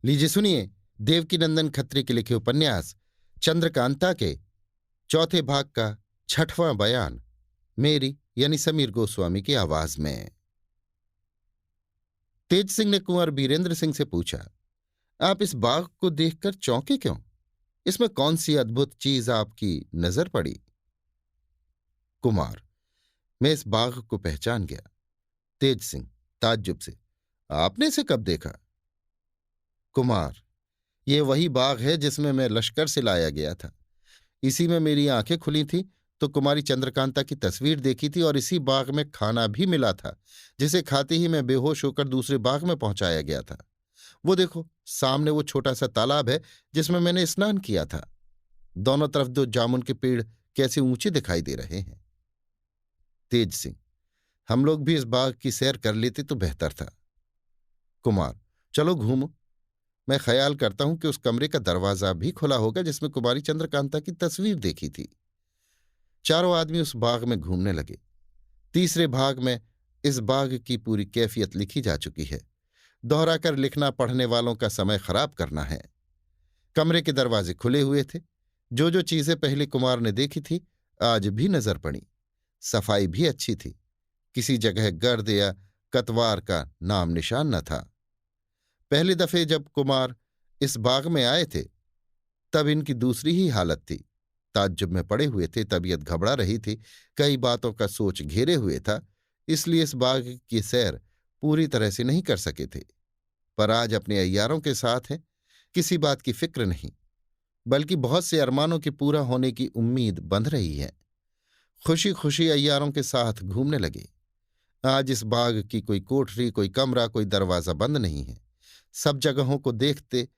लीजिए सुनिए देवकीनंदन खत्री के लिखे उपन्यास चंद्रकांता के चौथे भाग का 6वां बयान मेरी यानी समीर गोस्वामी की आवाज में। तेज सिंह ने कुंवर बीरेंद्र सिंह से पूछा, आप इस बाग को देखकर चौंके क्यों? इसमें कौन सी अद्भुत चीज आपकी नजर पड़ी? कुमार, मैं इस बाग को पहचान गया। तेज सिंह ताज्जुब से, आपने इसे कब देखा? कुमार, ये वही बाग है जिसमें मैं लश्कर से लाया गया था। इसी में मेरी आंखें खुली थी तो कुमारी चंद्रकांता की तस्वीर देखी थी और इसी बाग में खाना भी मिला था, जिसे खाते ही मैं बेहोश होकर दूसरे बाग में पहुंचाया गया था। वो देखो, सामने वो छोटा सा तालाब है जिसमें मैंने स्नान किया था। दोनों तरफ दो जामुन के पेड़ कैसे ऊंचे दिखाई दे रहे हैं। तेज सिंह, हम लोग भी इस बाग की सैर कर लेते तो बेहतर था। कुमार, चलो घूमो। मैं ख्याल करता हूं कि उस कमरे का दरवाजा भी खुला होगा जिसमें कुमारी चंद्रकांता की तस्वीर देखी थी। चारों आदमी उस बाग में घूमने लगे। तीसरे भाग में इस बाग की पूरी कैफियत लिखी जा चुकी है। दोहराकर लिखना पढ़ने वालों का समय खराब करना है। कमरे के दरवाजे खुले हुए थे। जो जो चीजें पहले कुमार ने देखी थी आज भी नजर पड़ी। सफाई भी अच्छी थी। किसी जगह गर्द या कतवार का नाम निशान न था। पहले दफे जब कुमार इस बाग में आए थे तब इनकी दूसरी ही हालत थी। ताज्जुब में पड़े हुए थे, तबीयत घबरा रही थी, कई बातों का सोच घेरे हुए था, इसलिए इस बाग की सैर पूरी तरह से नहीं कर सके थे। पर आज अपने अय्यारों के साथ हैं, किसी बात की फिक्र नहीं, बल्कि बहुत से अरमानों के पूरा होने की उम्मीद बंध रही है। खुशी खुशी अय्यारों के साथ घूमने लगे। आज इस बाग की कोई कोठरी, कोई कमरा, कोई दरवाजा बंद नहीं है। सब जगहों को देखते,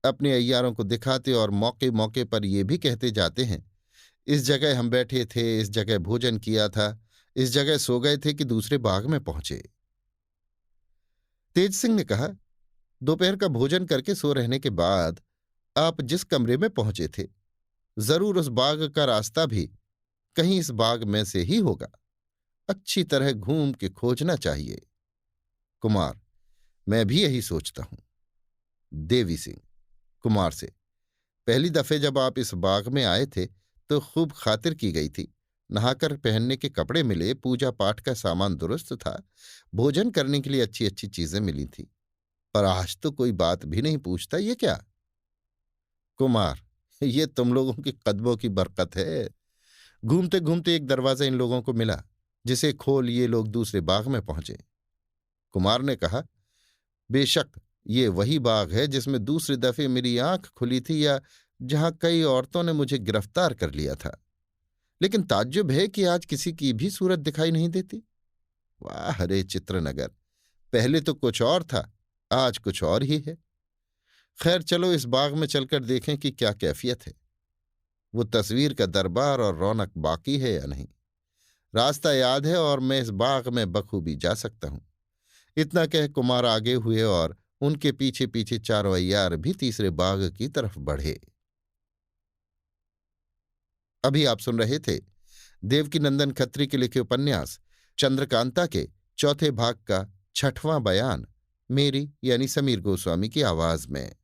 अपने अय्यारों को दिखाते और मौके मौके पर ये भी कहते जाते हैं, इस जगह हम बैठे थे, इस जगह भोजन किया था, इस जगह सो गए थे कि दूसरे बाग में पहुंचे। तेज सिंह ने कहा, दोपहर का भोजन करके सो रहने के बाद आप जिस कमरे में पहुंचे थे जरूर उस बाग का रास्ता भी कहीं इस बाग में से ही होगा। अच्छी तरह घूम के खोजना चाहिए। कुमार, मैं भी यही सोचता हूं। देवी सिंह कुमार से, पहली दफे जब आप इस बाग में आए थे तो खूब खातिर की गई थी। नहाकर पहनने के कपड़े मिले, पूजा पाठ का सामान दुरुस्त था, भोजन करने के लिए अच्छी अच्छी चीजें मिली थी। पर आज तो कोई बात भी नहीं पूछता, ये क्या? कुमार, ये तुम लोगों के कदमों की बरकत है। घूमते घूमते एक दरवाजा इन लोगों को मिला, जिसे खोल ये लोग दूसरे बाग में पहुंचे। कुमार ने कहा, बेशक ये वही बाग है जिसमें दूसरी दफे मेरी आंख खुली थी या जहां कई औरतों ने मुझे गिरफ्तार कर लिया था। लेकिन ताज्जुब है कि आज किसी की भी सूरत दिखाई नहीं देती। वाह रे चित्रनगर, पहले तो कुछ और था, आज कुछ और ही है। खैर चलो इस बाग में चलकर देखें कि क्या कैफियत है। वो तस्वीर का दरबार और रौनक बाकी है या नहीं। रास्ता याद है और मैं इस बाग में बखूबी जा सकता हूं। इतना कह कुमार आगे हुए और उनके पीछे पीछे चारों अय्यार भी तीसरे बाग की तरफ बढ़े। अभी आप सुन रहे थे देवकीनंदन खत्री के लिखे उपन्यास चंद्रकांता के चौथे भाग का 6वां बयान मेरी यानी समीर गोस्वामी की आवाज में।